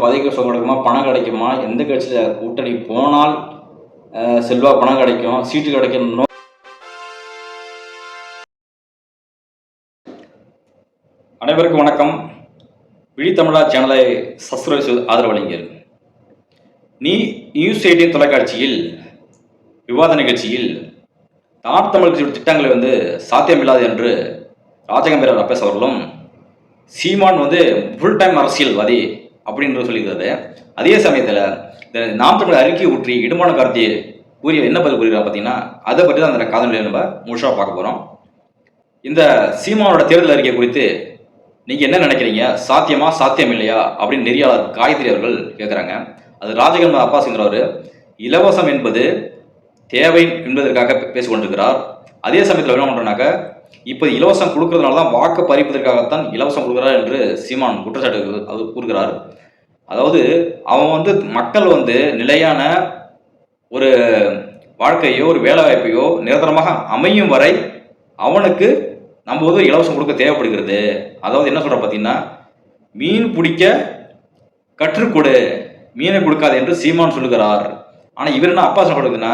பதவிக்கு சுகம் கிடைக்குமா, பணம் கிடைக்குமா, எந்த கட்சியில் கூட்டணி போனால் செல்வா பணம் கிடைக்கும், சீட்டு கிடைக்கணும். அனைவருக்கும் வணக்கம். விழித்தமிழா சேனலை சப்ஸ்கிரைப் செய்து ஆதரவளிங்கள். நியூஸ் 18 தொலைக்காட்சியில் விவாத நிகழ்ச்சியில் தான் தமிழ் கட்சியோட திட்டங்களை சாத்தியமில்லாது என்று ராஜகம்பீர ரப்பேஸ் அவர்களும், சீமான் ஃபுல் டைம் அரசியல்வாதி அப்படின்னு சொல்லியிருக்கிறது. அதே சமயத்தில் இந்த நாம் தமிழ் அறிக்கை ஊற்றி இடுமான கருத்தியை கூறிய என்ன பதில் கூறுகிறார் பார்த்தீங்கன்னா, அதை பற்றி தான் அந்த காதலில் நம்ம முழுசாக பார்க்க போகிறோம். இந்த சீமானோட தேர்தல் அறிக்கை குறித்து நீங்கள் என்ன நினைக்கிறீங்க, சாத்தியமா சாத்தியம் இல்லையா அப்படின்னு நெறியாளர் காயத்ரி அவர்கள் கேட்குறாங்க. அது ராஜகம்பீர அப்பாஸ்ங்கிறவர் இலவசம் என்பது தேவை என்பதற்காக பேசிக்கொண்டிருக்கிறார். அதே சமயத்தில் என்ன பண்ணுறோம்னாக்க, இப்போ இலவசம் கொடுக்கறதுனால தான் வாக்கு பறிப்பதற்காகத்தான் இலவசம் கொடுக்குறார் என்று சீமான் குற்றச்சாட்டு அது கூறுகிறார். அதாவது அவன் மக்கள் நிலையான ஒரு வாழ்க்கையோ ஒரு வேலை வாய்ப்பையோ நிரந்தரமாக அமையும் வரை அவனுக்கு நம்ம இலவசம் கொடுக்க தேவைப்படுகிறது. அதாவது என்ன சொல்ற பார்த்தீங்கன்னா, மீன் பிடிக்க கற்றுக்கொடு, மீனை கொடுக்காது என்று சீமான் சொல்லுகிறார். ஆனால் இவர் என்ன அப்பா சொல்றதுன்னா,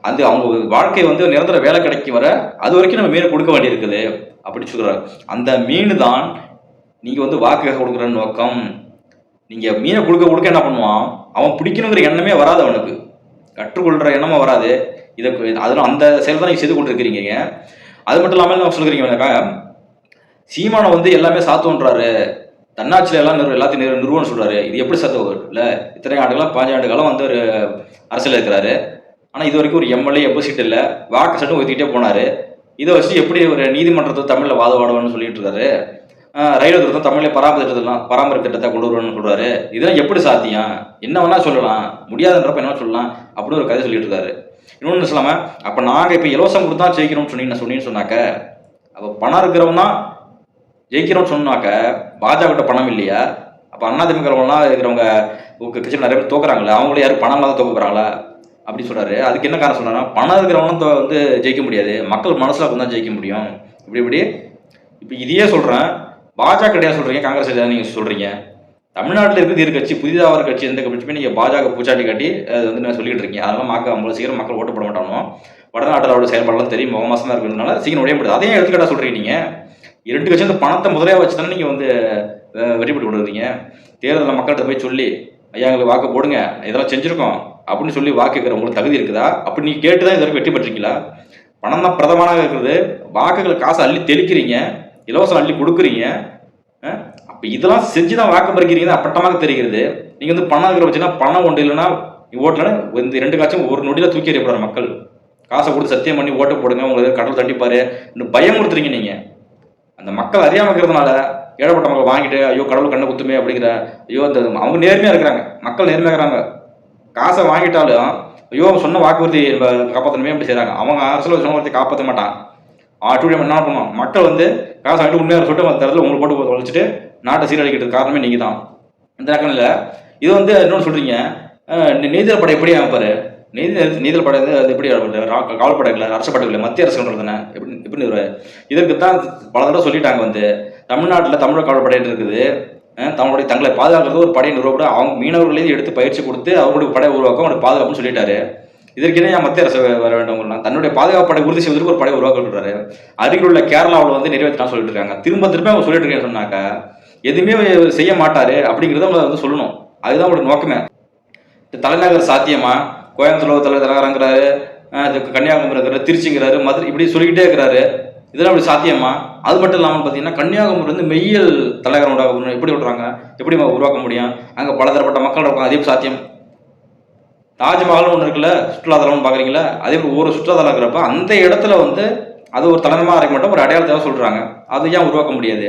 அந்த அவங்க வாழ்க்கை நிரந்தர வேலை கிடைக்கும் வர அது வரைக்கும் நம்ம மீனை கொடுக்க வேண்டியிருக்குது அப்படின்னு சொல்கிறார். அந்த மீன் தான் நீங்கள் வாக்கு கொடுக்குற நோக்கம். நீங்கள் மீனை கொடுக்க என்ன பண்ணுவான், அவன் பிடிக்கணுங்கிற எண்ணமே வராது, அவனுக்கு கற்றுக்கொள்கிற எண்ணமும் வராது. அதில் அந்த செயல் தான் நீங்கள் செய்து கொண்டிருக்கிறீங்க. அது மட்டும் இல்லாமல் நம்ம சொல்கிறீங்கன்னாக்கா, சீமானை எல்லாமே சாத்துன்றாரு, தன்னாட்சியில் எல்லாத்தையும் நிறுவனம் சொல்கிறாரு. இது எப்படி சாத்து இல்லை? இத்தனை ஆண்டுகளாக 5 ஆண்டு காலம் ஒரு அரசியல் இருக்கிறாரு. ஆனால் இது வரைக்கும் ஒரு எம்எல்ஏ எப்போ சீட்டு இல்லை, வாக்கு சட்டம் ஒதுக்கிட்டே போனார். இதை வச்சு எப்படி ஒரு நீதிமன்றத்தை தமிழில் வாதவாடுவான்னு சொல்லிட்டு இருக்காரு. ரயில்வே திட்டம் தமிழில் பராமரிப்பு திட்டத்தை கொண்டு வருவான்னு சொல்கிறாரு. இதெல்லாம் எப்படி சாத்தியம்? என்ன வேணால் சொல்லலாம், முடியாதுன்றப்ப என்ன சொல்லலாம் அப்படின்னு ஒரு கதை சொல்லிட்டு இருக்காரு. இன்னொன்று சொல்லாமல், அப்போ நாங்கள் இப்போ இலவசம் கொடுத்தா ஜெயிக்கிறோம்னு சொன்னாக்க, அப்போ பணம் இருக்கிறவங்க தான் ஜெயிக்கிறோம்னு சொன்னாக்க பாஜக பணம் இல்லையா? அப்போ அதிமுகலாம் இருக்கிறவங்க கட்சியில் நிறைய பேர் தோக்குறாங்களே, அவங்களே யாரும் பணம் இல்லாத தோக்க போகிறாங்களா அப்படின்னு சொல்கிறாரு. அதுக்கு என்ன காரணம் சொல்கிறாங்கன்னா, பணம் இருக்கிறவங்களும் ஜெயிக்க முடியாது, மக்கள் மனசில் தான் ஜெயிக்க முடியும். இப்படி இப்போ இதையே சொல்கிறேன், பாஜக கிடையாது சொல்கிறீங்க, காங்கிரஸ் கிடையாது நீங்கள் சொல்கிறீங்க. தமிழ்நாட்டில் இருக்குது இரு கட்சி, புதிதாக ஒரு கட்சி எந்த கட்சியுமே நீங்கள் பாஜக பூச்சாட்டி காட்டி அது நான் சொல்லிட்டு இருக்கீங்க. அதெல்லாம் அவ்வளோ சீக்கிரம் மக்கள் ஓட்டு போட மாட்டானோ. வடநாட்டில் அவரோட செயல்பாடெல்லாம் தெரியும், முகமாசமாக இருக்கிறதுனால சீக்கிரம் உடைய முடியாது. அதையும் எடுத்துக்கிட்டா சொல்கிறீங்க. நீங்கள் 2 கட்சி பணத்தை முதலையாக வச்சு தானே நீங்கள் வெற்றிப்பட்டு கொடுக்குறீங்க. தேர்தலில் மக்கள்கிட்ட போய் சொல்லி, ஐயா எங்களுக்கு வாக்கு போடுங்க, இதெல்லாம் செஞ்சுருக்கோம் அப்படின்னு சொல்லி வாக்கு கேட்குற உங்களுக்கு தகுதி இருக்குதா? அப்படி நீங்கள் கேட்டு தான் இது வரைக்கும் வெற்றி பெற்றிருக்கீங்களா? பணம் தான் பிரதமனாக இருக்கிறது, வாக்குகளை காசை அள்ளி தெளிக்கிறீங்க, இலவசம் அள்ளி கொடுக்குறீங்க. அப்போ இதெல்லாம் செஞ்சு தான் வாக்கு பறிக்கிறீங்க, அப்பட்டமாக தெரிகிறது. நீங்கள் பணம் இருக்கிற வச்சுன்னா, பணம் ஒன்று இல்லைன்னா ஓட்டலன்னா இந்த 2 காட்சியும் ஒரு நொடியில் தூக்கி எறியப்படுற மக்கள். காசை கொடுத்து சத்தியம் பண்ணி ஓட்டு போடுங்க, உங்களுக்கு கடல் தண்டிப்பாரு இன்னும் பயம் கொடுத்துறீங்க. நீங்கள் அந்த மக்கள் அறியாமல் இருக்கிறதுனால ஏழப்பட்ட மக்கள் வாங்கிட்டு ஐயோ கடவுள் கண்ணை குத்துமே அப்படிங்கிற, ஐயோ அந்த அவங்க நேர்மையாக இருக்கிறாங்க, மக்கள் நேர்மையாக இருக்கிறாங்க. காசை வாங்கிட்டாலும் ஐயோ சொன்ன வாக்குறுதி காப்பாற்றணுமே அப்படி செய்கிறாங்க. அவங்க அரசியல் சொன்ன வார்த்தை காப்பாற்ற மாட்டான். ஆட்டோடியம் என்ன பண்ணுவோம், மக்கள் காசை வாங்கிட்டு உண்மையாக சொல்லிட்டு அந்த இடத்துல உங்களுக்கு போட்டு வச்சுட்டு நாட்டை சீரழிக்கிறதுக்கு காரணமே நீங்கள் தான். இந்த ரகமில் இது இன்னொன்று சொல்கிறீங்க, நீதில் படை எப்படி அமைப்பார், நீதில் படை அது எப்படி காவல்படைகளை அரசு படைகளை மத்திய அரசு தானே எப்படி இதற்கு தான் பல தடவை சொல்லிட்டாங்க. தமிழ்நாட்டில் தமிழக காவல்படை இருக்குது, தங்களுடைய தங்களை பாதுகாக்கிறது ஒரு படையை நிறுவப்பட அவங்க மீனவர்களையும் எடுத்து பயிற்சி கொடுத்து அவங்களுடைய படை உருவாக்க அவங்களுடைய பாதுகாப்புன்னு சொல்லிட்டாரு. இதற்கு என்ன மத்திய அரசு வர வேண்டும், தன்னுடைய பாதுகாப்பு படை உறுதி செய்வதற்கு ஒரு படை உருவாக்க சொல்றாரு. அருகில் உள்ள கேரளாவில் நிறைவேற்றலாம் சொல்லிட்டு இருக்காங்க. திரும்ப அவங்க சொல்லிட்டு இருக்கேன்னு சொன்னாக்க எதுவுமே செய்ய மாட்டாரு அப்படிங்கிறத அவங்க சொல்லணும். அதுதான் அவங்களோட நோக்கமே. தலைநகர் சாத்தியமா, கோயம்புத்தூர் தலைநகரங்கிறாரு, கன்னியாகுமரி இருக்கிறாரு, திருச்சிங்கிறாரு, மதுரை, இப்படி சொல்லிக்கிட்டே இருக்கிறாரு. இதெல்லாம் அப்படி சாத்தியமா? அது மட்டும் இல்லாமல் பார்த்தீங்கன்னா, கன்னியாகுமரி மெய்யல் தலைநகரம் உண்டாக எப்படி விடுறாங்க, எப்படி உருவாக்க முடியும்? அங்கே பலதரப்பட்ட மக்கள் இருக்காங்க, அதே சாத்தியம். தாஜ்மஹால்னு ஒன்று இருக்குல்ல, சுற்றுலாத்தலம்னு பார்க்குறீங்களா, அதே மாதிரி ஒவ்வொரு சுற்றுலாத்தலம் இருக்கிறப்ப அந்த இடத்துல அது ஒரு தலைமையாக இருக்க மாட்டோம், ஒரு அடையாளத்தை சொல்கிறாங்க. அது ஏன் உருவாக்க முடியாது?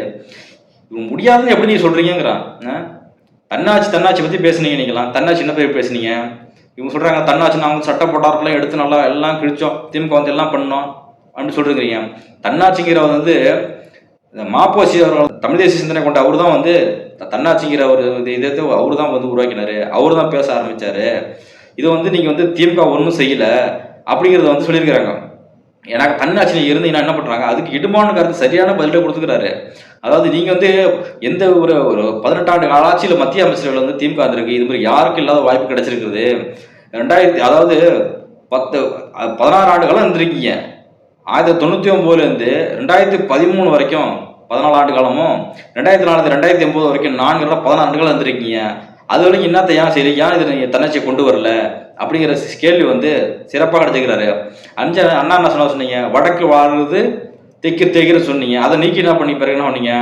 முடியாதுன்னு எப்படி நீங்கள் சொல்கிறீங்கிறான். தன்னாட்சி பற்றி பேசுனீங்க, நீங்களாம் தன்னாட்சி என்ன பேர் பேசுனீங்க? இவங்க சொல்கிறாங்க தன்னாட்சி நாங்கள் சட்ட போட்டார்கள்லாம் எடுத்து நல்லா எல்லாம் கிழிச்சோம், திமுக எல்லாம் பண்ணோம் அப்படின்னு சொல்லிருக்கிறீங்க. தன்னாட்சிங்கிற மாப்போசி அவர்கள் தமிழ் தேசிய சிந்தனை கொண்ட அவரு தான் தன்னாட்சிங்கிற ஒரு இதை அவரு தான் உருவாக்கினாரு, அவரு தான் பேச ஆரம்பிச்சாரு. இது நீங்கள் திமுக ஒன்றும் செய்யலை அப்படிங்கிறத சொல்லியிருக்கிறாங்க. எனக்கு தன்னாட்சியில் இருந்தீங்கன்னா என்ன பண்ணுறாங்க, அதுக்கு இடுமான கருத்து சரியான பதிலை கொடுத்துக்கிறாரு. அதாவது நீங்கள் வந்து எந்த ஒரு ஒரு 18 ஆண்டு ஆட்சியில் மத்திய அமைச்சர்கள் வந்து திமுக இருந்திருக்கு, இது மாதிரி யாருக்கும் இல்லாத வாய்ப்பு கிடைச்சிருக்குது. 2000 அதாவது 16 ஆண்டு காலம் இருந்திருக்கீங்க. 1999லேருந்து 2013 வரைக்கும் 14 ஆண்டு காலமும், 2004 2009 வரைக்கும் 4 14 ஆண்டுகள் இருந்திருக்கீங்க. அது வரைக்கும் என்னத்தை ஏன் சரி ஏன் இது நீங்கள் தன்னாட்சியை கொண்டு வரல அப்படிங்கிற கேள்வி வந்து சிறப்பாக எடுத்துக்கிறாரு. அண்ணா என்ன சொன்னீங்க, வடக்கு வாழ்றது தெற்கு தேய்கிற சொன்னீங்க, அதை நீக்கி என்ன பண்ணி பிறகு என்ன பண்ணீங்க,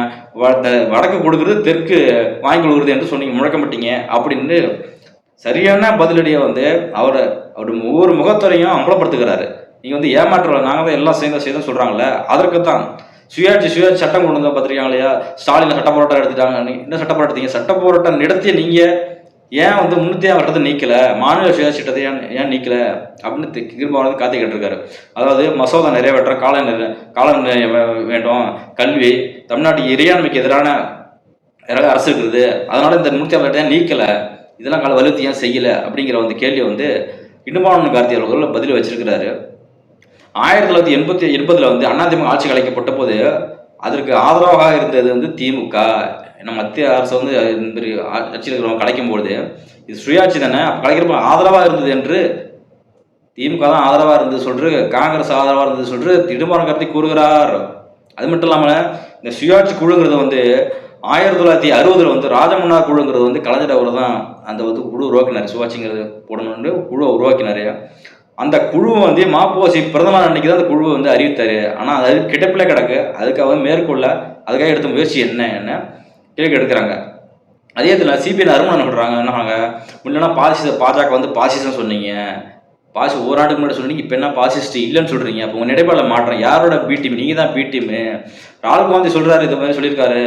வடக்கு கொடுக்குறது தெற்கு வாங்கி கொடுக்குறது என்று சொன்னீங்க, முழக்கமிட்டீங்க அப்படின்னு சரியான பதிலடியை வந்து அவரோட ஒவ்வொரு முகத்துறையும் அம்பலப்படுத்துகிறாரு. நீங்கள் வந்து ஏமாற்ற நாங்கள் தான் எல்லாம் செய்தோம் சொல்கிறாங்களே, அதற்கு தான் சுயாட்சி சட்டம் கொண்டு வந்தால் பார்த்துருக்காங்க இல்லையா, ஸ்டாலின் சட்ட போராட்டம் எடுத்துட்டாங்க. என்ன சட்ட போராட்டத்தீங்க, சட்ட போராட்டம் நடத்திய நீங்கள் ஏன் வந்து 300 சட்டத்தை நீக்கலை, மாநில சுயாட்சி சட்டத்தை ஏன் நீக்கலை அப்படின்னு திரும்ப வந்து காத்து கேட்டிருக்காரு. அதாவது மசோதா நிறைவேற்ற காலம் வேண்டும், கல்வி, தமிழ்நாட்டுக்கு இறையாண்மைக்கு எதிரான அரசு இருக்குது, அதனால இந்த 306 சட்டத்தை ஏன் நீக்கலை, இதெல்லாம் வலுத்தி ஏன் செய்யலை அப்படிங்கிற வந்து கேள்வி வந்து இடுமாவன் கார்த்தி அவர்கள் பதில் வச்சிருக்கிறாரு. 1980 வந்து அதிமுக ஆட்சி கலைக்கப்பட்ட போது அதற்கு ஆதரவாக இருந்தது வந்து திமுக. ஏன்னா மத்திய அரசு வந்து ஆட்சியில் இருக்கிறவங்க கலைக்கும்போது இது சுயாட்சி தானே, அப்போ கலைக்கிறப்ப ஆதரவாக இருந்தது என்று திமுக தான் ஆதரவாக இருந்தது சொல்லிட்டு, காங்கிரஸ் ஆதரவாக இருந்தது சொல்லிட்டு இடுமாவன் கார்த்தி கூறுகிறார். அது மட்டும் இல்லாமல் இந்த சுயாட்சி குழுங்கிறது வந்து 1960 வந்து ராஜமன்னார் குழுங்கிறது வந்து கலைஞர் அவர் தான் அந்த வந்து குழு உருவாக்கினார். சுயாட்சிங்கிறது போடணும்னு குழுவை உருவாக்கினார். அந்த குழுவை வந்து மாப்போசி பிரதமர் அன்னைக்கு தான் அந்த குழுவை வந்து அறிவித்தார். ஆனால் அது கிட்டப்பிலே கிடக்கு, அதுக்காக மேற்கொள்ள அதுக்காக எடுத்த முயற்சி என்ன கேள்வி எடுக்கிறாங்க. அதே இதில் சிபிஐ அருமணன் பண்ணுறாங்க, என்ன பண்ணாங்க, முன்னெல்லாம் பாஜக வந்து பாசிசம் சொன்னீங்க, ஓராண்டுக்கு முன்னாடி சொன்னீங்க, இப்போ என்ன பாசிஸ்ட் இல்லைன்னு சொல்கிறீங்க, அப்போ உங்கள் நிலைப்பாடில் மாற்றம், யாரோட பி டீம், நீங்கள் தான் பி டீமு. ராகுல் காந்தி சொல்கிறாரு, இது மாதிரி சொல்லியிருக்காரு.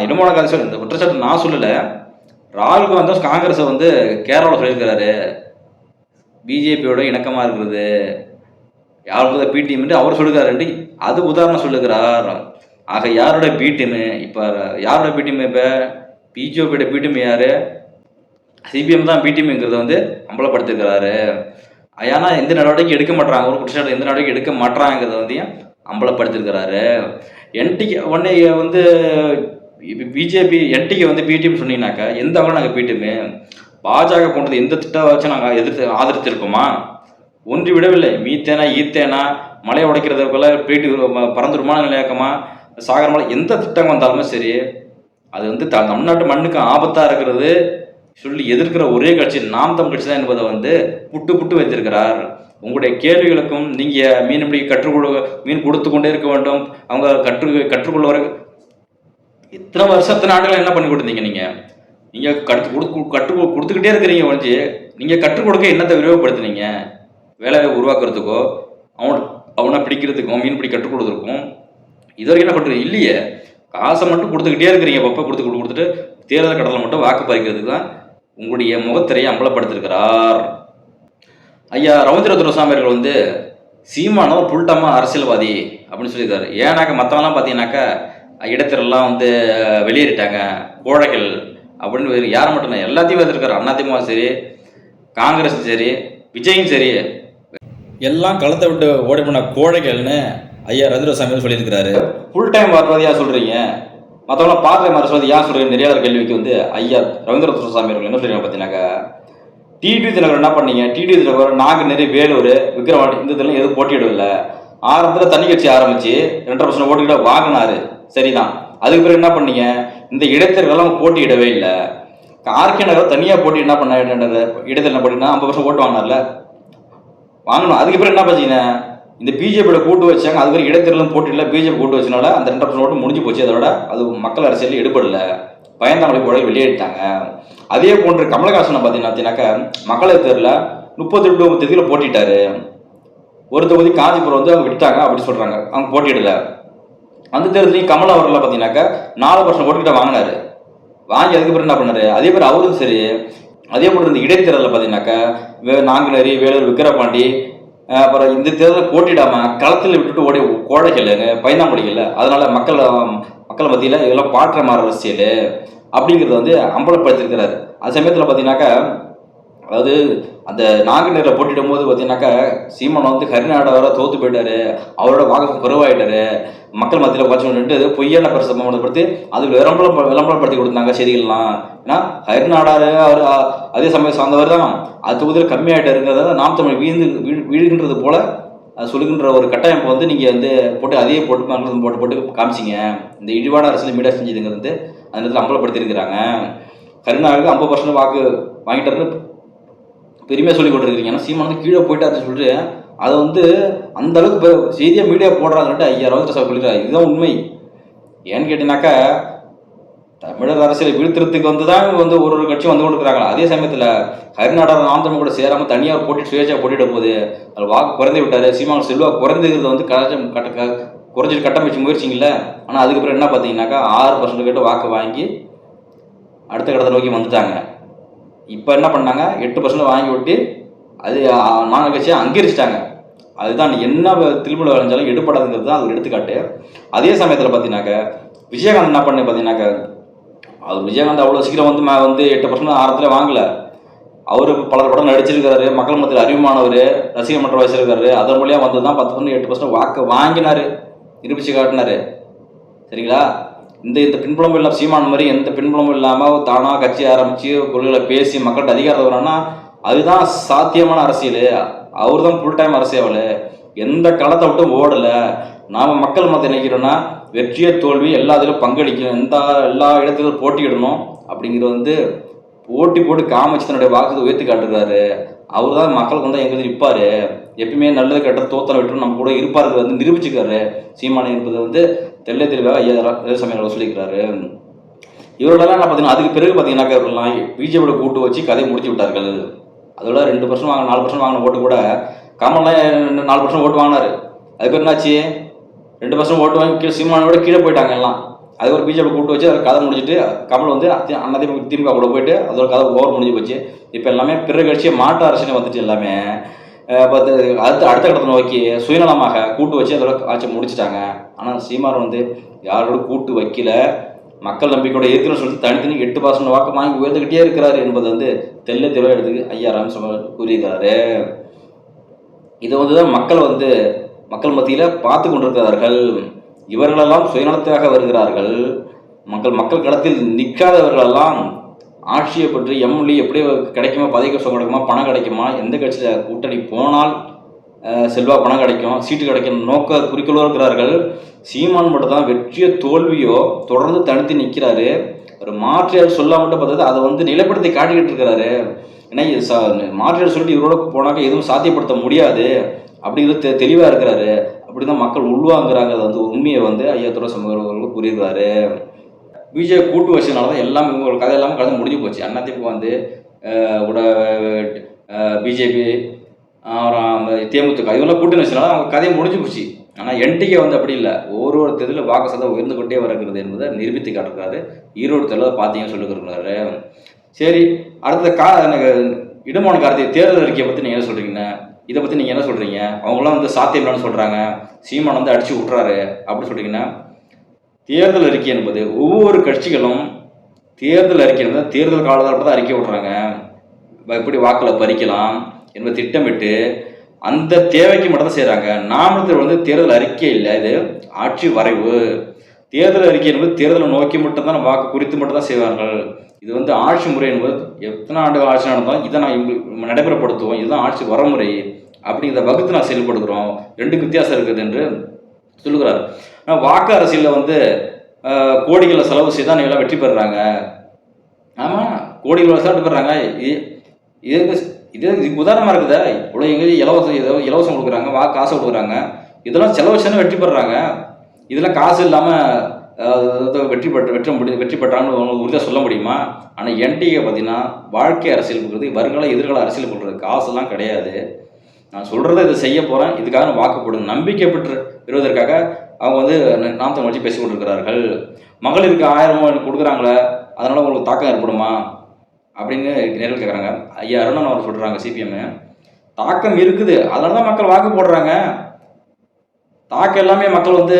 இடுமான காந்தி இந்த குற்றச்சாட்டு நான் சொல்லலை, ராகுல் காந்தி காங்கிரஸை வந்து கேரளாவில் சொல்லியிருக்கிறாரு, பிஜேபியோட இணக்கமாக இருக்கிறது, யாருக்கு தான் பி டீம் அவர் சொல்லுகிறாரு, அது உதாரணம் சொல்லுகிறார். ஆக யாரோட பி டீமு, இப்போ யாரோட பி டீம், இப்போ பிஜேபியோட பி டீம் யார், சிபிஎம் தான் பி டீமுங்கிறத வந்து அம்பலப்படுத்திருக்கிறாரு. ஏன்னா எந்த நடவடிக்கை எடுக்க மாட்டாங்க, ஒரு குற்றச்சாட்டு எந்த நடவடிக்கை எடுக்க மாட்டாங்கிறத வந்து அம்பலப்படுத்திருக்கிறாரு. என்டிகே உடனே வந்து பிஜேபி என்டிகே வந்து பி டீம் சொன்னீங்கன்னாக்கா எந்த வகையில் நாங்கள் பி டீமு, பாஜக போன்றது எந்த திட்டம் வச்சு நாங்கள் ஆதரித்திருக்கோமா, ஒன்றி விடவில்லை. மீத்தேனா ஈத்தேனா மலையை உடைக்கிறதுக்குள்ள போயிட்டு பறந்து விமான நிலையாக்கமா சாகரமலை எந்த திட்டம் வந்தாலுமே சரி, அது வந்து தமிழ்நாட்டு மண்ணுக்கு ஆபத்தாக இருக்கிறது சொல்லி எதிர்க்கிற ஒரே கட்சி நாம் தமிழ் கட்சி தான் என்பதை வந்து புட்டு வைத்திருக்கிறார். உங்களுடைய கேள்விகளுக்கும் நீங்கள் மீன் எப்படி மீன் கொடுத்து கொண்டே இருக்க வேண்டும், அவங்க கற்றுக்கொள்ள வர இத்தனை வருஷத்து நாடுகள் என்ன பண்ணி கொடுத்தீங்க, நீங்கள் கொடுத்துக்கிட்டே இருக்கிறீங்க ஒழிஞ்சு நீங்கள் கற்றுக் கொடுக்க என்னத்தை விரிவுபடுத்துனீங்க, வேலையை உருவாக்குறதுக்கோ அவனை பிடிக்கிறதுக்கும் மீன் பிடி கற்றுக் கொடுத்துருக்கும் இது வரைக்கும் என்ன பண்ணுறது இல்லையே. காசை மட்டும் கொடுத்துக்கிட்டே இருக்கிறீங்க, பப்பை கொடுத்துட்டு தேர்தல் கடலை மட்டும் வாக்கு பறிக்கிறதுக்கு தான் உங்களுடைய முகத்திரையை அம்பலப்படுத்திருக்கிறார். ஐயா ரவீந்திர துரைசாமி அவர்கள் வந்து சீமானவர் புல்டமா அரசியல்வாதி அப்படின்னு சொல்லியிருக்காரு. ஏன்னாக்கா மற்றவங்களாம் பார்த்தீங்கன்னாக்கா இடத்திலெல்லாம் வந்து வெளியேறிட்டாங்க கோழைகள் அப்படின்னு யார் மட்டும் இல்லை எல்லாத்தையும் பார்த்துருக்காரு. அதிமுக சரி, காங்கிரஸும் சரி, விஜயும் சரி, எல்லாம் களத்தை விட்டு ஓடி போன கோழைகள்னு ஐயா ரவீந்திரசாமி சொல்லியிருக்கிறாரு. ஃபுல் டைம் அரசியல்வாதியா சொல்கிறீங்க, மற்றவங்களாம் பார்ட் டைம் அரசியல்வாதி ஏன் சொல்கிறீங்க நிறைய கேள்விக்கு வந்து ஐயா ரவீந்திர துரைசாமி அவர்கள் என்ன சொல்றீங்க பார்த்தீங்கன்னாக்கா, டிடி தினகரன் என்ன பண்ணீங்க, டிடி தினகரன் நாங்குநேரி, வேலூர், விக்கிரவாண்டி இந்த இதெல்லாம் எதுவும் போட்டியிடவில்லை. ஆரம்பத்தில் தண்ணி கட்சி ஆரம்பிச்சு 2.5% ஓட்டுக்கிட்ட வாங்கினாரு, சரிதான். அதுக்கு பிறகு என்ன பண்ணீங்க, இந்த இடைத்தேர்தலாம் போட்டியிடவே இல்லை. ஆர்கே நகர் தனியாக போட்டி என்ன பண்ண இடைத்தேர்தல் என்ன பண்ணினா 50% ஓட்டு வாங்கினார்ல, வாங்கணும். அதுக்கு பிறகு என்ன பார்த்தீங்கன்னா இந்த பிஜேபியோட கூட்டு வச்சாங்க, அதுக்கு பிறகு இடைத்தேர்தலும் போட்டியிடல, பிஜேபி கூட்டு வச்சனால அந்த 2% ஓட்டு முடிஞ்சு போச்சு. அதோட அது மக்கள் அரசியலில் ஈடுபடலை, பயந்தாமலை கூட வெளியேறிட்டாங்க. அதே போன்று கமலஹாசனை பார்த்தீங்கன்னாக்கா மக்களவை தேர்தலில் 38 தொகுதியில் போட்டிட்டாரு. ஒரு தொகுதி காஞ்சிபுரம் வந்து அவங்க விட்டாங்க அப்படி சொல்கிறாங்க, அவங்க போட்டியிடலை. அந்த தேர்தலையும் கமல் அவர்கள் பார்த்தீங்கன்னாக்கா 4% ஓட்டுக்கிட்ட வாங்கினாரு. வாங்கி அதுக்கு பிறகு என்ன பண்ணாரு, அதே பேர் அவரும் சரி. அதே போல் இந்த இடைத்தேர்தலில் பார்த்தீங்கன்னாக்கா நாங்குநேரி, வேலூர், விக்கிரவாண்டி, அப்புறம் இந்த தேர்தல் போட்டிடாமல் களத்தில் விட்டுட்டு ஓடி கோழைகள் பயந்தாமொழிகள். அதனால மக்கள் மத்தியில் இதெல்லாம் பாற்ற மாற அரசியல் அப்படிங்கிறத வந்து அம்பலப்படுத்திருக்கிறாரு. அது சமயத்தில் பார்த்தீங்கன்னாக்கா அதாவது அந்த நாங்குநேரில் போட்டிடும் போது பார்த்தீங்கன்னாக்கா சீமான் வந்து கருநாடவரை தோத்து போயிட்டாரு, அவரோட வாக்கு குறைவாயிட்டாரு, மக்கள் மத்தியில் குறைச்சு பொய்யான பிரசமப்படுத்தி அது விளம்பரப்படுத்தி கொடுத்தாங்க செய்திகள்லாம். ஏன்னா ஹரிநாடாரு அவர் அதே சமயம் சார்ந்தவர் தான், அது தொகுதியில் கம்மியாயிட்டாருங்கிறத நாம் தமிழ் வீழ்கின்றது போல சொல்லுகின்ற ஒரு கட்டமைப்பு வந்து நீங்கள் வந்து போட்டு அதையே போட்டு காமிச்சிங்க. இந்த இழிவான அரசியல் மீடியா செஞ்சதுங்கிறது வந்து அந்த இடத்துல அம்பலப்படுத்தியிருக்கிறாங்க. கருணாவுக்கு 50% வாக்கு வாங்கிட்டாருன்னு பெருமையாக சொல்லி கொண்டிருக்கிறீங்க. ஏன்னா சீமான் வந்து கீழே போயிட்டாருன்னு சொல்லிட்டு அதை வந்து அந்த அளவுக்கு செய்தியாக மீடியா போடுறாங்கன்ட்டு 5000 சொல்லிடுறாரு. இதுதான் உண்மை. ஏன்னு கேட்டீங்கன்னாக்கா தமிழர் அரசியலை வீழ்த்துறதுக்கு வந்து தான் வந்து ஒரு கட்சியும் வந்து கொண்டிருக்கிறாங்க. அதே சமயத்தில் கர்நாடகா நாம் தமிழ் கூட சேராமல் தனியாக போட்டு சுயேட்சையாக போட்டிட போது அதில் வாக்கு குறைந்து விட்டார். சீமான் செல்வா குறைந்துங்கிறத வந்து குறைஞ்சிட்டு கட்டமைச்சு முயற்சிங்கள. ஆனால் அதுக்கப்புறம் என்ன பார்த்தீங்கன்னாக்கா 6% கிட்ட வாக்கு வாங்கி அடுத்த கட்டத்தை நோக்கி வந்துட்டாங்க. இப்போ என்ன பண்ணாங்க, 8% வாங்கி விட்டு அது மாநில கட்சியை அங்கீகரிச்சிட்டாங்க. அதுதான் என்ன திருமணம் விளைஞ்சாலும் எடுப்படாதுங்கிறது தான் அது எடுத்துக்காட்டு. அதே சமயத்தில் பார்த்தீங்கன்னாக்க விஜயகாந்த் என்ன பண்ணு பார்த்தீங்கன்னாக்க அவர் விஜயகாந்த் அவ்வளோ சீக்கிரம் வந்து 8% ஆரத்தில் வாங்கலை. அவர் பல படம் நடிச்சிருக்காரு, மக்கள் மத்தியில் அறிவுமானவர், ரசிகர் மன்றம் வச்சிருக்காரு. அதன் மூலியம் வந்து தான் 10% 8% வாக்கு வாங்கினார், நிரூபிச்சு காட்டினார். சரிங்களா? இந்த பின்புலமும் இல்லாமல் சீமான் மாதிரி எந்த பின்புலமும் இல்லாமல் தானாக கட்சி ஆரம்பித்து கொள்கைகளை பேசி மக்கள்கிட்ட அதிகாரத்தை வரணும்னா அதுதான் சாத்தியமான அரசியல். அவர் தான் ஃபுல் டைம் அரசியல். எந்த களத்தை விட்டும் ஓடலை. நாம் மக்கள் மத்திய நினைக்கிறோன்னா வெற்றிய தோல்வி எல்லாத்திலும் பங்களிக்கணும், எல்லா இடத்துலையும் போட்டியிடணும் அப்படிங்கிறது வந்து போட்டி போட்டு காமிச்சு தன்னுடைய வாக்குத்தை உயர்த்தி காட்டுறாரு. அவர் தான் மக்களுக்கு வந்து எங்களுக்கு நிற்பார், எப்பயுமே நல்லது கெட்டது தோத்தனை விட்டு நம்ம கூட இருப்பார்கள் வந்து நிரூபிச்சுக்காரு. சீமானை என்பது வந்து தெல்ல தெளிவாக ஐயா சமயம் சொல்லியிருக்கிறாரு. இவர்களெல்லாம் என்ன பார்த்தீங்கன்னா அதுக்கு பிறகு பார்த்தீங்கன்னாக்கா இவர்கள்லாம் பிஜேபியோட கூட்டு வச்சு கதையை முடிச்சு விட்டார்கள். அதோட 2% வாங்க 4% வாங்கின ஓட்டு கூட கமல்லாம் 4% ஓட்டு வாங்கினார். அதுக்கு என்னாச்சு, 2% ஓட்டு வாங்கி சீமானோட கீழே போயிட்டாங்க எல்லாம். அது ஒரு பிஜேபி கூட்டு வச்சு அதை கதை முடிச்சுட்டு கமல் வந்து திமுக கூட போயிட்டு அதோட கதை ஓவர் முடிஞ்சு போச்சு. இப்போ எல்லாமே பிற கட்சியை மாற்று அரசியல் வந்துட்டு எல்லாமே அடுத்த கட்டத்தை நோக்கி சுயநலமாக கூட்டு வச்சு அதோட ஆட்சி முடிச்சுட்டாங்க. ஆனால் சீமான் வந்து யாரோட கூட்டு வைக்கல, மக்கள் நம்பிக்கையோட இருக்கிறன்னு சொல்லிட்டு தனித்தனி 8% வாக்கு வாங்கி உயர்ந்துக்கிட்டே இருக்கிறாரு என்பது வந்து தெல்ல தெளிவாக எடுத்து ஐயா ராமசாமி கூறியிருக்கிறாரு. இதை வந்து தான் மக்கள் மத்தியில் பார்த்து கொண்டிருக்கிறார்கள். இவர்களெல்லாம் சுயநலத்தாக வருகிறார்கள். மக்கள் களத்தில் நிற்காதவர்களெல்லாம் ஆட்சியை பற்றி எம்எல்ஏ எப்படி கிடைக்குமா, பதவி கிடைக்குமா, பணம் கிடைக்குமா, எந்த கட்சியில் கூட்டணி போனால் செல்வா பணம் கிடைக்கும், சீட்டு கிடைக்கும் நோக்க குறிக்கோளோ இருக்கிறார்கள். சீமான் மட்டும் தான் வெற்றியோ தோல்வியோ தொடர்ந்து தனித்து நிற்கிறாரு. ஒரு மாற்றியால் சொல்ல மட்டும் பார்த்தது அதை வந்து நிலைப்படுத்தி காட்டிக்கிட்டு இருக்கிறாரு. ஏன்னா மாற்றியால் சொல்லிட்டு இவரோட போனாக்க எதுவும் சாத்தியப்படுத்த முடியாது அப்படிங்கிறது தெளிவாக இருக்கிறாரு. அப்படிதான் மக்கள் உள்வாங்கிறாங்க. அது வந்து உண்மையை வந்து ஐயா துரை சமூகர்கள் கூறியிருக்காரு. பிஜேபி கூட்டு வச்சதுனால தான் எல்லாமே இவங்க கதை எல்லாமே கலந்து முடிஞ்சு போச்சு. அதிமுக வந்து கூட பிஜேபி அந்த தேமுதிக இவங்களாம் கூட்டணி வச்சதுனால அவங்க கதையை முடிஞ்சு போச்சு. ஆனால் என்டிகே வந்து அப்படி இல்லை, ஒரு தேர்தலில் வாக்கு சதம் உயர்ந்து கொண்டே வருகிறது என்பதை நிரூபித்து காட்டுறாரு. ஈரோடு தேர்தலில் பார்த்தீங்கன்னு சொல்லியிருக்கிறாரு. சரி, அடுத்த எனக்கு இடமான கார்த்திகை தேர்தல் அறிக்கையை பற்றி நீங்கள் என்ன சொல்கிறீங்க? இதை பற்றி நீங்கள் என்ன சொல்கிறீங்க? அவங்களாம் வந்து சாத்தியம் இல்லைன்னு சொல்கிறாங்க, சீமான் வந்து அடித்து விட்றாரு அப்படின்னு சொல்கிறீங்கன்னா, தேர்தல் அறிக்கை என்பது ஒவ்வொரு கட்சிகளும் தேர்தல் அறிக்கை என்பது தேர்தல் காலத்தில் தான் அறிக்கை விட்றாங்க. எப்படி வாக்கில் பறிக்கலாம் என்பதை திட்டமிட்டு அந்த தேவைக்கு மட்டும் தான் செய்கிறாங்க. நாமத்தில் வந்து தேர்தல் அறிக்கை இல்லை, இது ஆட்சி வரைவு. தேர்தல் அறிக்கை என்பது தேர்தலை நோக்கி மட்டும்தான் வாக்கு குறித்து மட்டும் தான் செய்வார்கள். இது வந்து ஆட்சி முறை என்பது எத்தனை ஆண்டு ஆட்சி நடந்தாலும் இதை நான் நடைமுறைப்படுத்துவோம், இதுதான் ஆட்சி வரமுறை அப்படிங்கிறத வகுத்து நான் செயல்படுகிறோம், ரெண்டுக்கு வித்தியாசம் இருக்குது என்று சொல்லுகிறார். ஆனால் வாக்கு அரசியலில் வந்து கோடிகளை செலவு செய்து தான் எல்லாம் வெற்றி பெறுறாங்க. ஆமாம், கோடிகளை செலவு பெறுறாங்க. இதுக்கு உதாரணமாக இருக்குதா? இவ்வளோ எங்கேயும் இலவசம் கொடுக்குறாங்க, வாக்கு காசு கொடுக்குறாங்க, இதெல்லாம் செலவு செய்து வெற்றி பெறுறாங்க. இதெல்லாம் காசு இல்லாமல் வெற்றி பெற்றாங்கன்னு உறுதியாக சொல்ல முடியுமா? ஆனால் என்டிஏ பார்த்தீங்கன்னா வாழ்க்கை அரசியல் கொடுக்குறது, வருங்கால எதிர்கால அரசியல் கொடுக்குறது, காசுலாம் கிடையாது. நான் சொல்கிறத இதை செய்ய போகிறேன், இதுக்காக வாக்கு போடுங்க நம்பிக்கை பெற்று பெறுவதற்காக அவங்க வந்து நாம் தமிழ் வச்சு பேசி கொண்டிருக்கிறார்கள். மகளிருக்கு 1000 கொடுக்குறாங்களே, அதனால் உங்களுக்கு தாக்கம் ஏற்படுமா அப்படின்னு நேரில் கேட்குறாங்க. ஐயா அருணன் அவர் சொல்கிறாங்க, சிபிஎம் தாக்கம் இருக்குது, அதனால தான் மக்கள் வாக்கு போடுறாங்க. தாக்கம் எல்லாமே மக்கள் வந்து,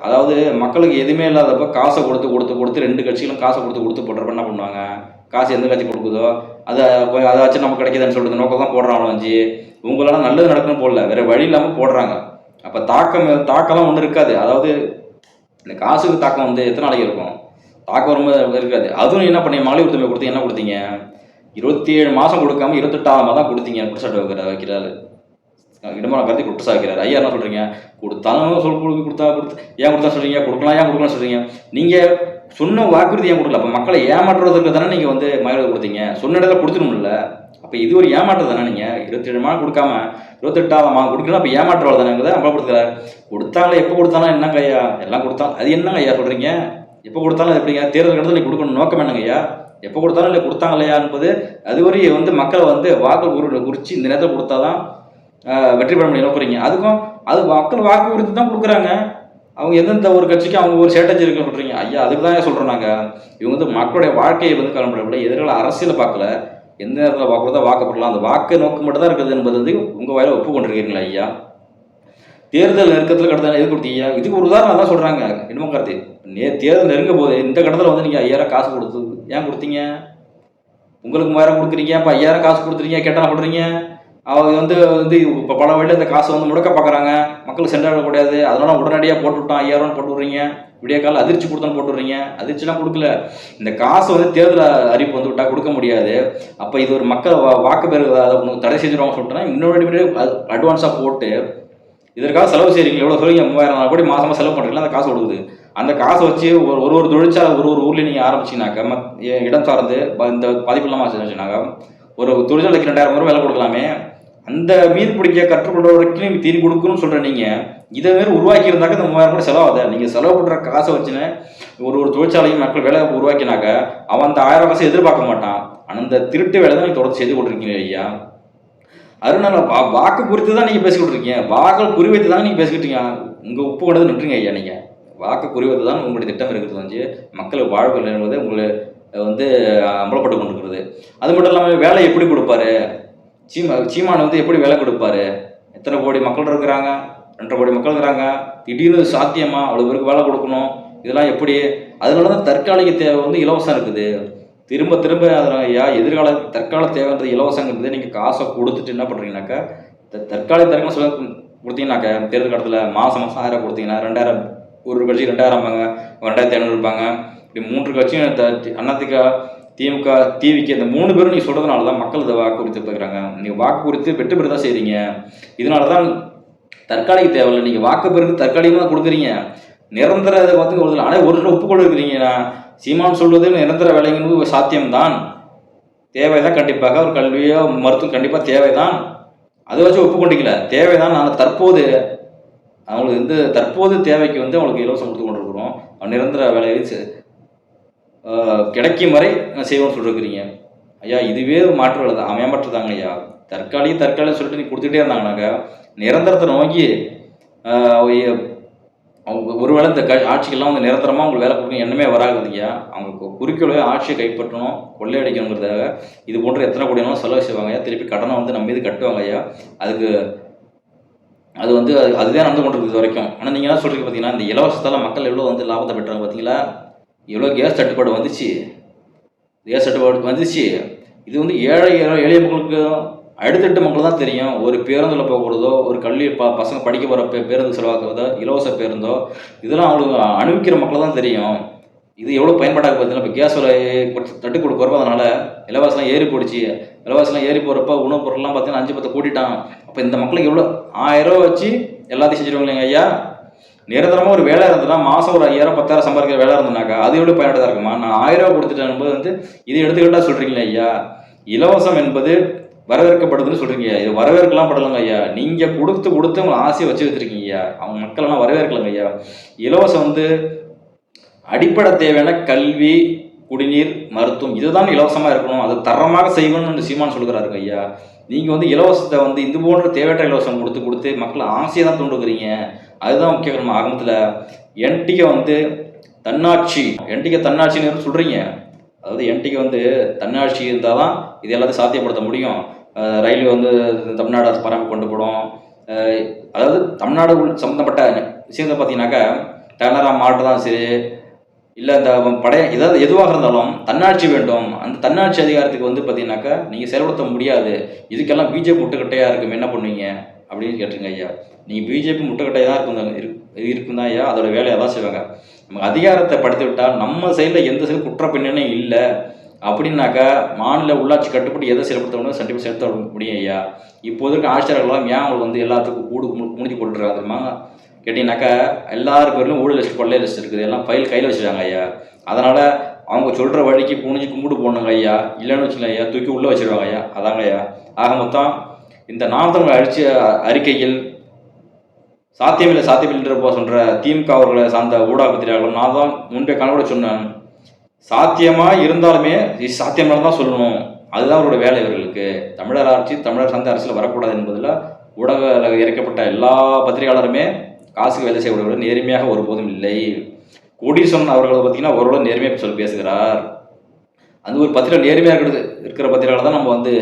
அதாவது மக்களுக்கு எதுவுமே இல்லாதப்போ காசை கொடுத்து 2 கட்சிகளும் காசை கொடுத்து போடுறப்ப என்ன பண்ணுவாங்க? காசு எந்த கட்சி கொடுக்குதோ அதை அதை வச்சு நமக்கு கிடைக்குதுன்னு சொல்லிட்டு நோக்கம் தான் போடுறாங்களோ வச்சு உங்களால நல்லது நடக்கணும்னு போடல, வேற வழி இல்லாமல் போடுறாங்க. அப்போ தாக்கம்லாம் ஒன்றும் இருக்காது. அதாவது இந்த காசுக்கு தாக்கம் வந்து எத்தனை நாளைக்கு இருக்கும்? தாக்கம் ரொம்ப இருக்காது. அதுவும் என்ன பண்ணீங்க, மகளிர் உரிமை கொடுத்தீங்க, என்ன கொடுத்தீங்க? 27 மாதம் கொடுக்காம 28ஆம் மாதம் கொடுத்தீங்க. குற்றச்சாட்டு வைக்கிறாரு இடமான கருதி குற்றச்சா வைக்கிறாரு. ஐயா என்ன சொல்றீங்க? கொடுத்தாலும் கொடுத்தா ஏன் கொடுத்தா சொல்றீங்க? கொடுக்கலாம் ஏன் கொடுக்கலாம் சொல்றீங்க? நீங்க சொன்ன வாக்குறுதி ஏன் கொடுக்கல? அப்போ மக்களை ஏமாற்றுறதுக்கு தானே நீங்க வந்து மகளிர் கொடுத்தீங்க. சொன்ன இடத்துல கொடுத்துணும்ல. அப்போ இது ஒரு ஏமாற்றம் தானே? நீங்க 27 மாதம் கொடுக்காம 28ஆம் மாதம் கொடுக்கலாம். அப்போ ஏமாற்றுவாள் தானேங்கிறத அமலப்படுத்துகிறார். கொடுத்தாங்களே, எப்போ கொடுத்தாலும் என்னங்க ஐயா? எல்லாம் கொடுத்தா அது என்னங்க ஐயா சொல்றீங்க? எப்போ கொடுத்தாலும் அது எப்படிங்க? தேர்தல் கடத்தில் நீ கொடுக்கணும் நோக்கம் என்னங்க ஐயா? எப்போ கொடுத்தாலும் இல்லை கொடுத்தாங்க இல்லையா என்பது அதுவரை வந்து மக்களை வந்து வாக்கு குறித்து இந்த நேரத்தில் கொடுத்தாதான் வெற்றி பெற முடியும் நோக்குறீங்க. அதுக்கும் அது மக்கள் வாக்கு உறுதி தான் கொடுக்குறாங்க. அவங்க எந்தெந்த ஒரு கட்சிக்கும் அவங்க ஒரு ஸ்ட்ராட்டஜி இருக்குன்னு சொல்கிறீங்க. ஐயா அதுக்கு தான் சொல்கிறோம் நாங்கள். இவங்க வந்து மக்களுடைய வாழ்க்கையை வந்து கிளம்புறப்பட எதிர்கால அரசியலை பார்க்கல. எந்த நேரத்தில் வாக்குறதா வாக்கப்படலாம், அந்த வாக்கு நோக்கம் மட்டும் தான் இருக்குது என்பது வந்து உங்கள் வாயில ஒப்புக்கொண்டிருக்கீங்களா ஐயா? தேர்தல் நெருக்கத்தில் கடத்த எது கொடுத்தீங்க? இதுக்கு ஒரு உதாரணம் தான் சொல்கிறாங்க என்னமோ கருத்து. தேர்தல் நெருங்க போது இந்த கடத்தில் வந்து நீங்கள் 5000 காசு கொடுத்து ஏன் கொடுத்தீங்க? உங்களுக்கு 3000 கொடுக்குறீங்க, இப்போ 5000 காசு கொடுத்துறீங்க, கேட்டால் பண்ணுறீங்க. அவங்க வந்து இப்போ பல வழியில் இந்த காசை வந்து முடக்க பார்க்குறாங்க, மக்களுக்கு சென்றக்கூடாது. அதனால உடனடியாக போட்டு விட்டோம், 5000 போட்டு விட்றீங்க. விடிய காலம் அதிர்ச்சி கொடுத்தோன்னு போட்டு விட்றீங்க. அதிர்ச்சிலாம் கொடுக்கல. இந்த காசை வந்து தேர்தல் அறிவிப்பு வந்து விட்டால் கொடுக்க முடியாது. அப்போ இது ஒரு மக்கள் வாக்கு பெறுவதை அதை தடை செஞ்சுருவாங்க சொல்லிட்டேன்னா முன்னாடி அட்வான்ஸாக போட்டு இதற்காக செலவு செய்கிறீங்க. எவ்வளோ சொல்லுங்க? 3000 கோடி மாதமாக செலவு பண்ணுறீங்களா? அந்த காசு கொடுக்குது. அந்த காசை வச்சு ஒரு தொழிற்சாலை ஒரு ஊர்லேயும் நீங்கள் ஆரம்பிச்சிங்கனாக்கா இடம் சார்ந்து இந்த பாதிப்பு இல்லாமல் ஆச்சுனாக்கா ஒரு தொழிற்சாலைக்கு 2000 ரூபாய் வேலை கொடுக்கலாமே. அந்த மீன் பிடிக்க கற்றுக்கொள்ள வரைக்கும் நீங்கள் தீனி கொடுக்கணும்னு சொல்கிற நீங்கள் இதை மாரி உருவாக்கி இருந்தாக்க இந்த 3000 கோடி செலவாகுது. நீங்கள் செலவு பண்ணுற காசை வச்சுன்னு ஒரு தொழிற்சாலையும் மக்கள் வேலை உருவாக்கினாக்க அவன் அந்த 1000 காசை எதிர்பார்க்க மாட்டான். ஆனால் அந்த திருட்டு வேலை தான் நீங்கள் தொடர்ந்து செய்து கொண்டிருக்கீங்க ஐயா. அதனால வாக்கு குறித்து தான் நீங்கள் பேசிக்கிட்டு இருக்கீங்க. வாக்கு குறிவைத்து தான் நீங்கள் பேசிக்கிட்டு இருக்கீங்க. உங்கள் உப்பு கொண்டது நின்றுங்க ஐயா. நீங்கள் வாக்கு குறிவைத்து தான் உங்களுடைய திட்டம் இருக்கிறது வந்து மக்கள் வாழ்வு என்பது உங்களை வந்து அம்பலப்பட்டு கொண்டிருக்கிறது. அது மட்டும் இல்லாமல் வேலை எப்படி கொடுப்பாரு? சீமான் வந்து எப்படி வேலை கொடுப்பாரு? எத்தனை கோடி மக்கள் இருக்கிறாங்க? 2.5 கோடி மக்கள் இருக்கிறாங்க. திடீர்னு சாத்தியமா அவ்வளோ பேருக்கு வேலை கொடுக்கணும்? இதெல்லாம் எப்படி? அதனால தான் தற்காலிக தேவை வந்து இலவசம் இருக்குது. திரும்ப அதில் ஐயா எதிர்கால தற்கால தேவைன்றது இலவசங்கிறது நீங்கள் காசை கொடுத்துட்டு என்ன பண்ணுறீங்கனாக்கா தற்காலிக சொல்ல கொடுத்தீங்கன்னாக்கா தேர்தல் காலத்தில் மாதம் 1000 கொடுத்தீங்கன்னா 2000 ஒரு கட்சி 2000 இருப்பாங்க, 2500 இருப்பாங்க. இப்படி 3 கட்சியும் அதிமுக, திமுக, டிவிக்கு இந்த 3 பேரும் நீங்கள் சொல்கிறதுனால தான் மக்கள் இதை வாக்கு குறித்து பார்க்குறாங்க. நீங்கள் வாக்கு குறித்து வெற்றி பெற தான் செய்கிறீங்க. இதனால தான் தற்காலிக தேவையில்லை. நீங்கள் வாக்கு பெருக்கு தற்காலிகமாக கொடுக்குறீங்க. நிரந்தர இதை பார்த்து கொடுக்கல. ஆனால் ஒரு சில ஒப்புக்கொள்ள இருக்கிறீங்கன்னா சீமான் சொல்வது நிரந்தர வேலைங்கிறது சாத்தியம்தான், தேவைதான். கண்டிப்பாக ஒரு கல்வியோ மருத்துவம் கண்டிப்பாக தேவைதான். அதை வச்சு ஒப்புக்கொண்டிக்கல, தேவைதான். நான் தற்போது அவங்களுக்கு வந்து தற்போது தேவைக்கு வந்து அவங்களுக்கு இலவசம் கொடுத்து கொண்டிருக்கிறோம். நிரந்தர வேலையை கிடைக்கும் வரை செய்வோம்னு சொல்லிருக்கிறீங்க ஐயா. இதுவே மாற்று வேலை தான், ஏமாற்றுதாங்க ஐயா. தற்காலிக சொல்லிட்டு நீ கொடுத்துட்டே இருந்தாங்கனாக்கா நிரந்தரத்தை நோக்கி அவங்க ஒருவேளை இந்த ஆட்சிக்கெல்லாம் வந்து நிரந்தரமாக அவங்களுக்கு வேலை கொடுக்க எண்ணமே வராது ஐயா. அவங்க குறிக்கோளே ஆட்சியை கைப்பற்றணும், கொள்ளையடிக்கணுங்கிறதாக இது போன்ற எத்தனை கோடினாலும் செலவு செய்வாங்க ஐயா. திருப்பி கடனை வந்து நம்ம மீது கட்டுவாங்க ஐயா. அதுக்கு அது வந்து அதுதான் நடந்து கொண்டிருக்கு இது வரைக்கும். ஆனால் நீங்கள் என்ன சொல்கிறீங்க பார்த்தீங்கன்னா, இந்த இலவசத்தால் மக்கள் எவ்வளோ வந்து லாபத்தை பெற்றாங்க பார்த்தீங்களா? எவ்வளோ கேஸ் தட்டுப்பாடு வந்துச்சு. இது வந்து எளிய மக்களுக்கு அடுத்தட்டு மக்கள் தான் தெரியும். ஒரு பேருந்தில் போகிறதோ, ஒரு கல்வி பசங்க படிக்க போகிற பேருந்து செலவாக்குறதோ, இலவச பேருந்தோ, இதெல்லாம் அவங்களுக்கு அனுபவிக்கிற மக்கள் தான் தெரியும். இது எவ்வளோ பயன்பாடாக பார்த்தீங்கன்னா, இப்போ கேஸ் விலை தட்டு கொடுக்குறப்போ அதனால் இலவசம்லாம் ஏறி போடுச்சு. இலவசம்லாம் ஏறி போகிறப்ப உணவுப் பொருள்லாம் பார்த்தீங்கன்னா 5-10 கூட்டிட்டான். அப்போ இந்த மக்களுக்கு எவ்வளோ 1000 ரூபா வச்சு எல்லாத்தையும் செஞ்சுருவாங்க இல்லைங்க ஐயா. நிரந்தரமாக ஒரு வேலை இருந்ததுன்னா மாதம் ஒரு 5000 10,000 சம்பாதிக்கிற வேலை இருந்ததுனாக்கா அது எவ்வளோ பயனுள்ளதாக இருக்குமா? நான் 1000 ரூபா கொடுத்துட்டேன் போது வந்து இது எடுத்துக்கிட்டா சொல்கிறீங்களே ஐயா. இலவசம் என்பது வரவேற்கப்படுதுன்னு சொல்கிறீங்க. இது வரவேற்கலாம் படலங்க ஐயா. நீங்கள் கொடுத்து உங்களை ஆசையை வச்சு வச்சுருக்கீங்க ஐயா. அவங்க மக்கள்லாம் வரவேற்கலங்க ஐயா. இலவசம் வந்து அடிப்படை தேவையான கல்வி, குடிநீர், மருத்துவம் இதுதான் இலவசமாக இருக்கணும். அது தரமாக செய்யணும்னு சீமான் சொல்கிறாரு ஐயா. நீங்கள் வந்து இலவசத்தை வந்து இது போன்ற தேவையற்ற இலவசம் கொடுத்து மக்களை ஆசையை தான் தூண்டுக்கிறீங்க. அதுதான் முக்கிய காரணம். ஆகமத்தில் என்டிகே வந்து தன்னாட்சின்னு சொல்கிறீங்க. அதாவது என்டிகே வந்து தன்னாட்சி இருந்தால் தான் இது எல்லாத்தையும் சாத்தியப்படுத்த முடியும். ரயில்வே வந்து தமிழ்நாடு அரசு பராமரிப்பு கொண்டு போடும். அதாவது தமிழ்நாடு சம்மந்தப்பட்ட விஷயத்தை பார்த்தீங்கன்னாக்கா டனரா மாட்டு தான் சரி, இல்லை இந்த படைய ஏதாவது எதுவாக இருந்தாலும் தன்னாட்சி வேண்டும். அந்த தன்னாட்சி அதிகாரத்துக்கு வந்து பார்த்தீங்கன்னாக்கா, நீங்கள் செயல்படுத்த முடியாது. இதுக்கெல்லாம் பிஜேபி முட்டுக்கட்டையாக இருக்கும், என்ன பண்ணுவீங்க அப்படின்னு கேட்டிருங்க ஐயா. நீங்கள் பிஜேபி முட்டுக்கட்டையாக தான் இருக்கும் தான் ஐயா, அதோட வேலையை தான் செய்வாங்க. நம்ம அதிகாரத்தை படுத்தி விட்டால் நம்ம சைடில் எந்த சைடு குற்ற பின்னணியும் இல்லை அப்படின்னாக்கா, மாநில உள்ளாட்சி கட்டுப்பட்டு எதை செயல்படுத்த முடியும் கண்டிப்பாக செலுத்த முடியும் ஐயா. இப்போது இருக்க ஆட்சியாளர்கள்லாம் ஏன் அவங்களுக்கு வந்து எல்லாத்துக்கும் முடிஞ்சு போட்டுருக்காங்க தெரியுமா கேட்டிங்கனாக்கா, எல்லார் பேர்லையும் ஊழல் லிஸ்ட் கொள்ளை லிஸ்ட் இருக்குது, எல்லாம் ஃபைல் கையில் வச்சுருக்காங்க ஐயா. அதனால் அவங்க சொல்கிற வழிக்கு குனிஞ்சு கும்பிட்டு போடணுங்க ஐயா. இல்லைன்னு வச்சுக்கோங்க ஐயா, தூக்கி உள்ளே வச்சுருவாங்க ஐயா. அதாங்க ஐயா. ஆக மொத்தம் இந்த நாம் தமிழர் அறிக்கையில் சாத்தியமில்லை சாத்தியமில்லை சொல்கிற திமுக அவர்களை சார்ந்த ஊடக பத்திரிகையாளர்கள் நான் தான் முன்பே கனவோட சொன்னேன். சாத்தியமாக இருந்தாலுமே இது சாத்தியமாக தான் சொல்லணும். அதுதான் அவரோட வேலை. இவர்களுக்கு தமிழர் ஆட்சி தமிழர் சார்ந்த அரசியல் வரக்கூடாது என்பதில் ஊடக இறக்கப்பட்ட எல்லா பத்திரிகையாளருமே காசுக்கு வேலை செய்யக்கூடிய நேர்மையாக ஒருபோதும் இல்லை. கோடீஸ்வரன் அவர்களை பார்த்தீங்கன்னா ஓரளவு நேர்மையாக பேசுகிறார். அந்த ஒரு பத்திரிகை நேர்மையாக இருக்கிற பத்திரிகையாளர் தான் நம்ம வந்து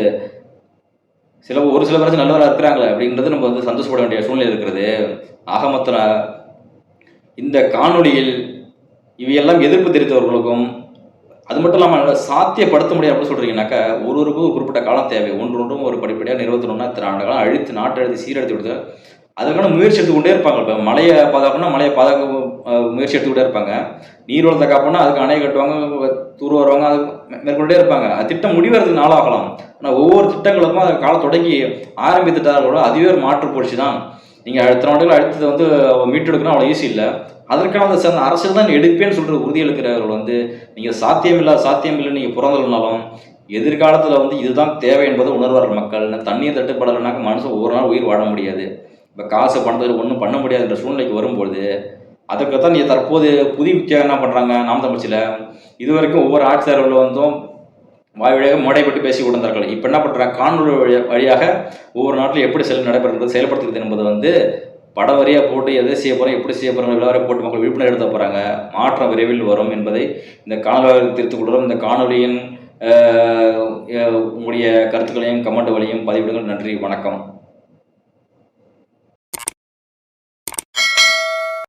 ஒரு சில பேராச்சும் நல்லவராக இருக்கிறாங்களே அப்படின்றது நம்ம வந்து சந்தோஷப்பட வேண்டிய சூழ்நிலை இருக்கிறது. ஆக மொத்தம் இந்த காணொலியில் இவையெல்லாம் எதிர்ப்பு தெரிவித்தவர்களுக்கும், அது மட்டும் இல்லாமல் சாத்தியப்படுத்த முடியாது அப்படின்னு சொல்கிறீங்கன்னாக்கா, ஒருவருக்கும் ஒரு குறிப்பிட்ட காலம் தேவை. ஒன்றும் ஒரு படிப்படியாக நிறுவனத்தினோம்னா இத்தனை ஆண்டு காலம் அழித்து நாட்டை அழுத்தி சீரழித்து கொடுத்து அதுக்கான முயற்சி எடுத்துக்கொண்டே இருப்பாங்க. இப்போ மழையை பாதுகாக்கணும்னா மழையை பாதுகாக்க முயற்சி எடுத்துக்கிட்டே இருப்பாங்க. நீர்வளத்தை காப்போம்னா அதுக்கு அணை கட்டுவாங்க, தூர் வருவாங்க, அது மேற்கொண்டே இருப்பாங்க. அது திட்டம் முடிவதற்கு நாளாகலாம். ஆனால் ஒவ்வொரு திட்டங்களுக்கும் அது காலம் தொடங்கி ஆரம்பித்துட்டார்களோ அதுவே ஒரு மாற்று போச்சு தான். நீங்கள் அடுத்த நாடுகள் அடுத்தது வந்து மீட்டெடுக்கணும் அவ்வளோ ஈஸி இல்லை. அதற்கான அந்த அரசியல் தான் எடுப்பேன்னு சொல்கிற உறுதி எடுக்கிறவர்கள் வந்து நீங்கள் சாத்தியமில்லை நீங்கள் புறந்தல்னாலும் எதிர்காலத்தில் வந்து இதுதான் தேவை என்பதை உணர்வார்கள் மக்கள். தண்ணீர் தட்டுப்படலைனாக்க மனுஷன் ஒரு நாள் உயிர் வாழ முடியாது. இப்போ காசு பணத்தில் ஒன்றும் பண்ண முடியாதுன்ற சூழ்நிலைக்கு வரும்போது அதுக்கு தான் நீங்கள் தற்போது புதிய வித்தியாக என்ன பண்ணுறாங்க நாம் தமிழ்ச்சியில் இது வரைக்கும் ஒவ்வொரு ஆட்சியாளர்கள் வந்தும் வாய் வழியாக முடைப்பட்டு பேசி கொண்டிருந்தார்கள். இப்போ என்ன பண்ணுறாங்க, காணொலி வழியாக ஒவ்வொரு நாட்டிலும் எப்படி நடைபெறுகிறது செயல்படுத்துகிறது என்பது வந்து படம் வரியாக போட்டு எதை செய்ய போகிறோம் எப்படி செய்ய போகிறாங்க விழாவரை போட்டு மக்கள் விழிப்புணர்வு எடுத்த போகிறாங்க. மாற்றம் விரைவில் வரும் என்பதை இந்த காணொலியாக தெரிவித்துக் கொள்கிறோம். இந்த காணொலியின் உங்களுடைய கருத்துக்களையும் கமெண்ட் வழியும் பதிவிடுங்கள். நன்றி, வணக்கம்.